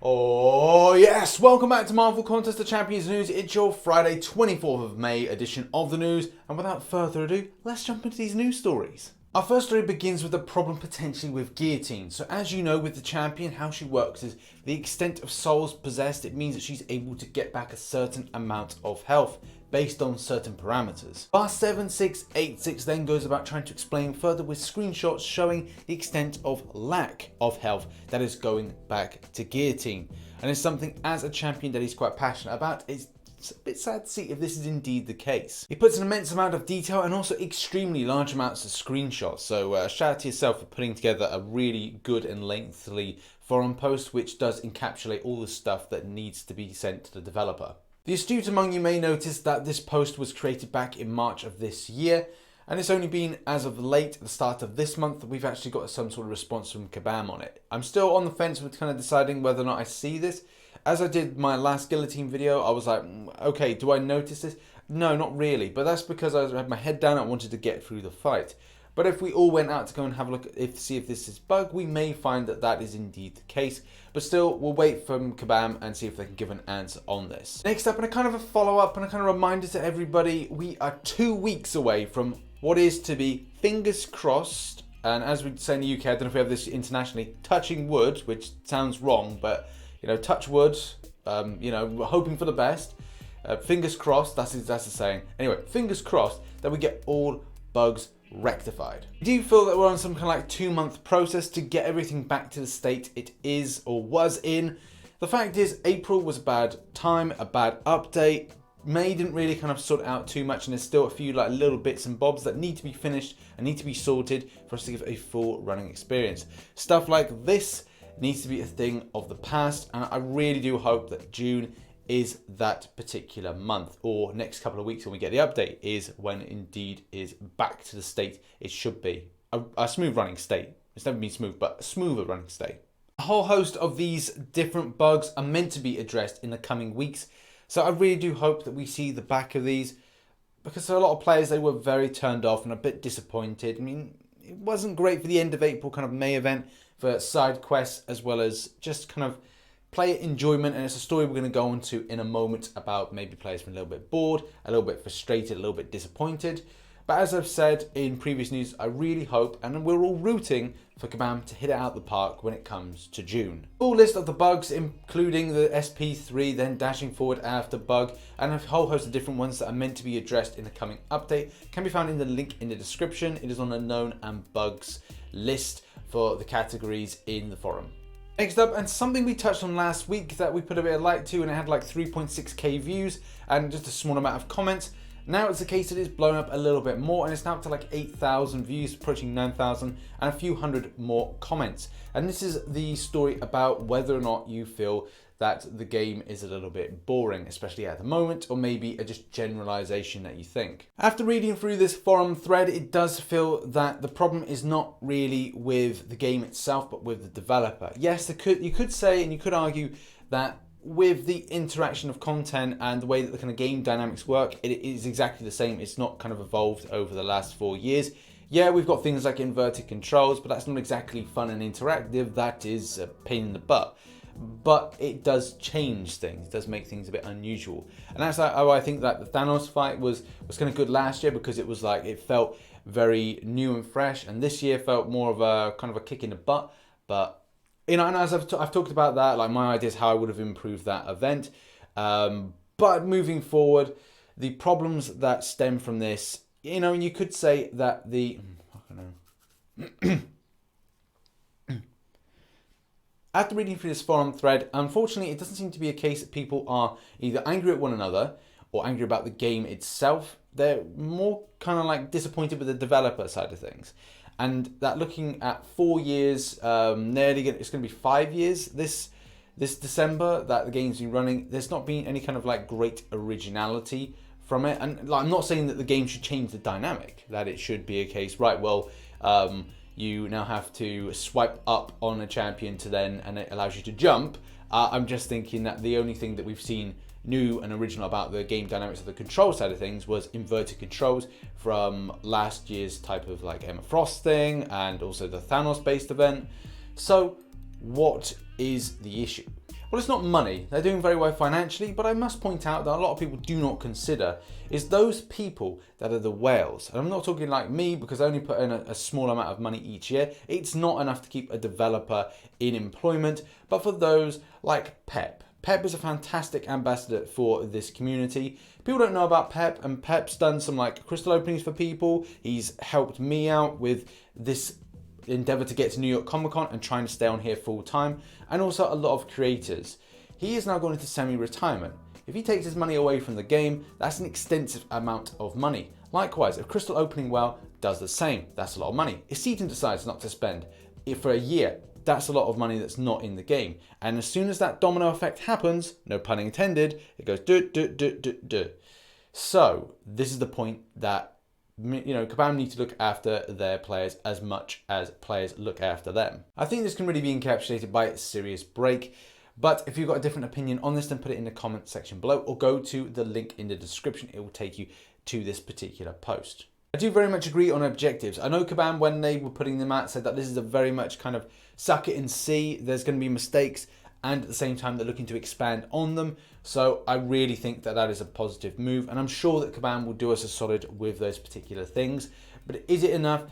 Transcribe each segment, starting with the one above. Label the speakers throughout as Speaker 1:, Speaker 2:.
Speaker 1: Oh yes, welcome back to Marvel Contest of Champions News. It's your Friday 24th of May edition of the news, and without further ado, let's jump into these news stories. Our first story begins with a problem potentially with Guillotine. So as you know with the champion, how she works is the extent of souls possessed, it means that she's able to get back a certain amount of health based on certain parameters. Bar7686 then goes about trying to explain further with screenshots showing the extent of lack of health that is going back to Guillotine. And it's something as a champion that he's quite passionate about. It's a bit sad to see if this is indeed the case. He puts an immense amount of detail and also extremely large amounts of screenshots. So shout out to yourself for putting together a really good and lengthy forum post which does encapsulate all the stuff that needs to be sent to the developer. The astute among you may notice that this post was created back in March of this year, and it's only been as of late, at the start of this month, that we've actually got some sort of response from Kabam on it. I'm still on the fence with kind of deciding whether or not I see this. As I did my last Guillotine video, I was like, okay, do I notice this? No, not really, but that's because I had my head down, I wanted to get through the fight. But if we all went out to go and have a look, see if this is bug, we may find that that is indeed the case. But still, we'll wait from Kabam and see if they can give an answer on this. Next up, and a kind of a follow-up and a kind of reminder to everybody, we are 2 weeks away from what is to be, fingers crossed, and as we say in the UK, I don't know if we have this internationally, touching wood, which sounds wrong, but you know, touch wood, you know, we're hoping for the best. Fingers crossed, that's the saying. Anyway, fingers crossed that we get all bugs rectified. I do feel that we're on some kind of like 2-month process to get everything back to the state it is or was in. The fact is, April was a bad time, a bad update. May didn't really kind of sort out too much, and there's still a few like little bits and bobs that need to be finished and need to be sorted for us to give a full running experience. Stuff like this needs to be a thing of the past, and I really do hope that June is that particular month, or next couple of weeks when we get the update is when indeed is back to the state it should be. A smooth running state. It's never been smooth, but a smoother running state. A whole host of these different bugs are meant to be addressed in the coming weeks, so I really do hope that we see the back of these, because for a lot of players they were very turned off and a bit disappointed. I mean, it wasn't great for the end of April kind of May event for side quests as well as just kind of player enjoyment, and it's a story we're going to go into in a moment about maybe players being a little bit bored, a little bit frustrated, a little bit disappointed. But as I've said in previous news, I really hope, and we're all rooting for Kabam to hit it out the park when it comes to June. Full list of the bugs, including the SP3, then dashing forward after bug, and a whole host of different ones that are meant to be addressed in the coming update, can be found in the link in the description. It is on a known and bugs list for the categories in the forum. Next up, and something we touched on last week that we put a bit of light to, and it had like 3.6k views and just a small amount of comments. Now it's the case that it's blown up a little bit more, and it's now up to like 8,000 views, approaching 9,000, and a few hundred more comments. And this is the story about whether or not you feel that the game is a little bit boring, especially at the moment, or maybe a just generalization that you think. After reading through this forum thread, it does feel that the problem is not really with the game itself, but with the developer. Yes, you could say and you could argue that with the interaction of content and the way that the kind of game dynamics work, it is exactly the same. It's not kind of evolved over the last 4 years. Yeah, we've got things like inverted controls, but that's not exactly fun and interactive. That is a pain in the butt. But it does change things, it does make things a bit unusual. And that's how I think that the Thanos fight was kind of good last year, because it was like, it felt very new and fresh, and this year felt more of a kind of a kick in the butt. But you know, and as I've talked about that, like my ideas how I would have improved that event. But moving forward, the problems that stem from this, you know, and you could say that the after reading through this forum thread, unfortunately, it doesn't seem to be a case that people are either angry at one another or angry about the game itself. They're more kind of like disappointed with the developer side of things. And that looking at 4 years, it's going to be 5 years this December that the game's been running. There's not been any kind of like great originality from it. And like, I'm not saying that the game should change the dynamic, that it should be a case, right, well, you now have to swipe up on a champion to then, and it allows you to jump. I'm just thinking that the only thing that we've seen new and original about the game dynamics of the control side of things was inverted controls from last year's type of like Emma Frost thing, and also the Thanos based event. So what is the issue? Well, it's not money. They're doing very well financially, but I must point out that a lot of people do not consider is those people that are the whales. And I'm not talking like me, because I only put in a small amount of money each year. It's not enough to keep a developer in employment, but for those like Pep. Pep is a fantastic ambassador for this community. People don't know about Pep, and Pep's done some like crystal openings for people. He's helped me out with this endeavor to get to New York Comic Con and trying to stay on here full time, and also a lot of creators. He is now going into semi-retirement. If he takes his money away from the game, that's an extensive amount of money. Likewise, if Crystal Opening Well does the same, that's a lot of money. If Seaton decides not to spend it for a year, that's a lot of money that's not in the game. And as soon as that domino effect happens, no pun intended, it goes do. So this is the point that, you know, Kabam need to look after their players as much as players look after them. I think this can really be encapsulated by Serious Break. But if you've got a different opinion on this, then put it in the comment section below, or go to the link in the description. It will take you to this particular post. I do very much agree on objectives. I know Kabam, when they were putting them out, said that this is a very much kind of suck it and see. There's going to be mistakes, and at the same time, they're looking to expand on them. So I really think that that is a positive move, and I'm sure that Kabam will do us a solid with those particular things. But is it enough?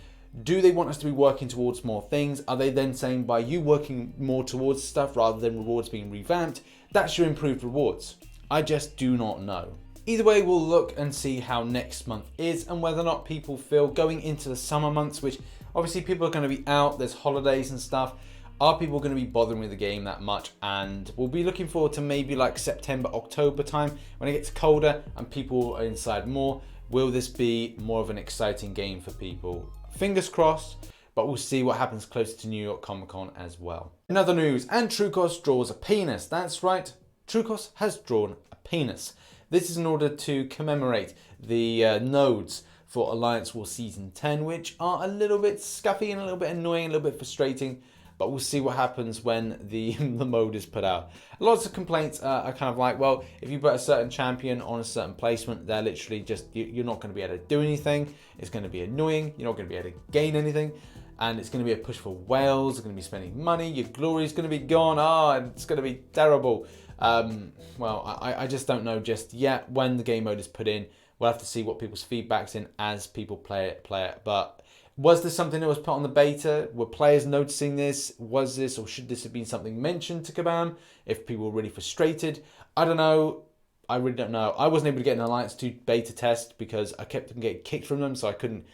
Speaker 1: Do they want us to be working towards more things? Are they then saying by you working more towards stuff rather than rewards being revamped, that's your improved rewards? I just do not know. Either way, we'll look and see how next month is, and whether or not people feel going into the summer months, which obviously people are going to be out, there's holidays and stuff. Are people going to be bothering with the game that much? And we'll be looking forward to maybe like September, October time when it gets colder and people are inside more. Will this be more of an exciting game for people? Fingers crossed, but we'll see what happens closer to New York Comic Con as well. In other news, and Trucos draws a penis. That's right, Trucos has drawn a penis. This is in order to commemorate the nodes for Alliance War Season 10, which are a little bit scuffy and a little bit annoying, a little bit frustrating. But we'll see what happens when the mode is put out. Lots of complaints are kind of like, well, if you put a certain champion on a certain placement, they're literally just, you're not going to be able to do anything. It's going to be annoying. You're not going to be able to gain anything. And it's going to be a push for whales. You're going to be spending money. Your glory is going to be gone. It's going to be terrible. Well, I just don't know just yet. When the game mode is put in, we'll have to see what people's feedback's in as people play it. But was this something that was put on the beta? Were players noticing this? Was this, or should this have been something mentioned to Kabam if people were really frustrated? I don't know. I really don't know. I wasn't able to get an Alliance 2 beta test because I kept getting kicked from them, so I couldn't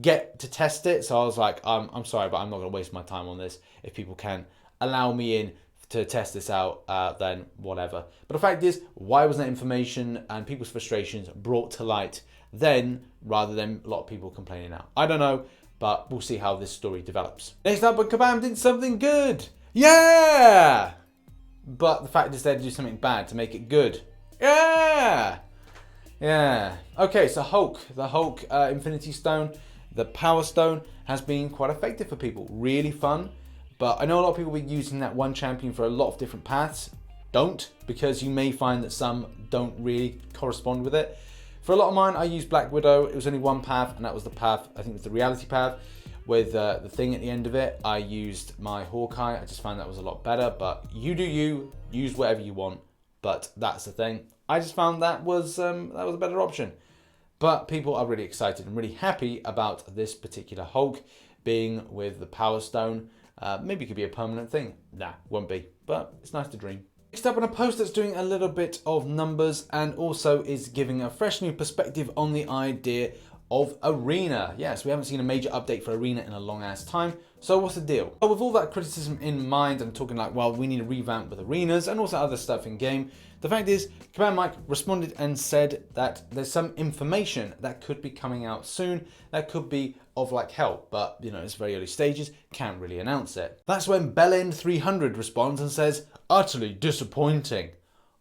Speaker 1: get to test it. So I was like, I'm sorry, but I'm not going to waste my time on this. If people can allow me in to test this out, then whatever. But the fact is, why wasn't that information and people's frustrations brought to light then, rather than a lot of people complaining now? I don't know. But we'll see how this story develops. Next up, but Kabam did something good. Yeah! But the fact is they had to do something bad to make it good. Yeah! Yeah. Okay, so Hulk. The Hulk Infinity Stone, the Power Stone, has been quite effective for people. Really fun. But I know a lot of people will be using that one champion for a lot of different paths. Don't, because you may find that some don't really correspond with it. For a lot of mine, I used Black Widow. It was only one path, and that was the path, I think it was the reality path, with the thing at the end of it. I used my Hawkeye. I just found that was a lot better, but you do you, use whatever you want, but that's the thing. I just found that was a better option. But people are really excited and really happy about this particular Hulk being with the Power Stone. Maybe it could be a permanent thing. Nah, won't be, but it's nice to dream. Next up on a post that's doing a little bit of numbers and also is giving a fresh new perspective on the idea of Arena. Yes, we haven't seen a major update for Arena in a long ass time. So what's the deal? Well, with all that criticism in mind, I'm talking like, well, we need a revamp with arenas and also other stuff in game. The fact is, Kabam Mike responded and said that there's some information that could be coming out soon that could be of like help, but you know, it's very early stages, can't really announce it. That's when Bellend300 responds and says, utterly disappointing.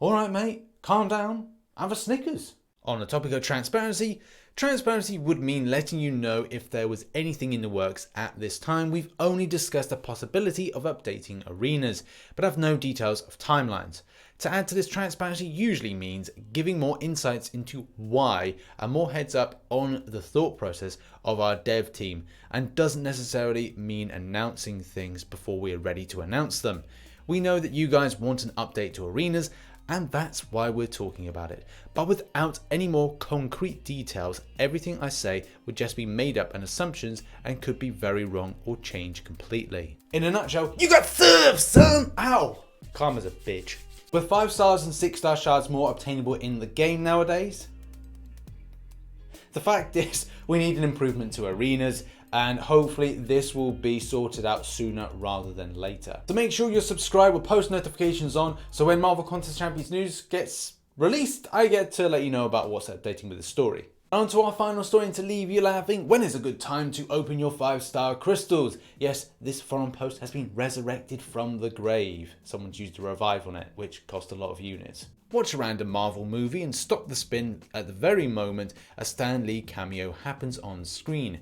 Speaker 1: All right, mate, calm down, have a Snickers. On the topic of transparency, transparency would mean letting you know if there was anything in the works at this time. We've only discussed the possibility of updating arenas, but have no details of timelines. To add to this, transparency usually means giving more insights into why and more heads up on the thought process of our dev team, and doesn't necessarily mean announcing things before we are ready to announce them. We know that you guys want an update to arenas, and that's why we're talking about it. But without any more concrete details, everything I say would just be made up and assumptions and could be very wrong or change completely. In a nutshell, you got served, son! Ow! Calm as a bitch. With 5 stars and 6 star shards more obtainable in the game nowadays? The fact is, we need an improvement to arenas, and hopefully this will be sorted out sooner rather than later. So make sure you're subscribed with post notifications on, so when Marvel Contest Champions news gets released, I get to let you know about what's updating with the story. On to our final story, and to leave you laughing, when is a good time to open your 5-star crystals? Yes, this forum post has been resurrected from the grave. Someone's used a revive on it, which cost a lot of units. Watch a random Marvel movie and stop the spin at the very moment a Stan Lee cameo happens on screen.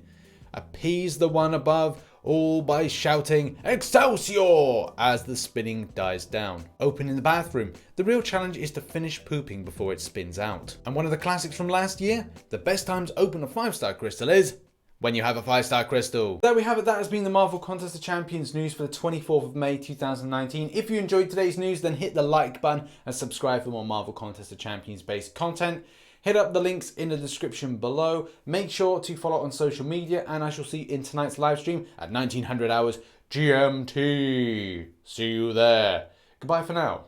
Speaker 1: Appease the one above, all by shouting "Excelsior" as the spinning dies down. Open in the bathroom. The real challenge is to finish pooping before it spins out. And one of the classics from last year, the best time to open a 5-star crystal is when you have a 5-star crystal. There we have it. That has been the Marvel Contest of Champions news for the 24th of May 2019. If you enjoyed today's news, then hit the like button and subscribe for more Marvel Contest of Champions based content. Hit up the links in the description below. Make sure to follow on social media, and I shall see you in tonight's live stream at 1900 hours GMT. See you there. Goodbye for now.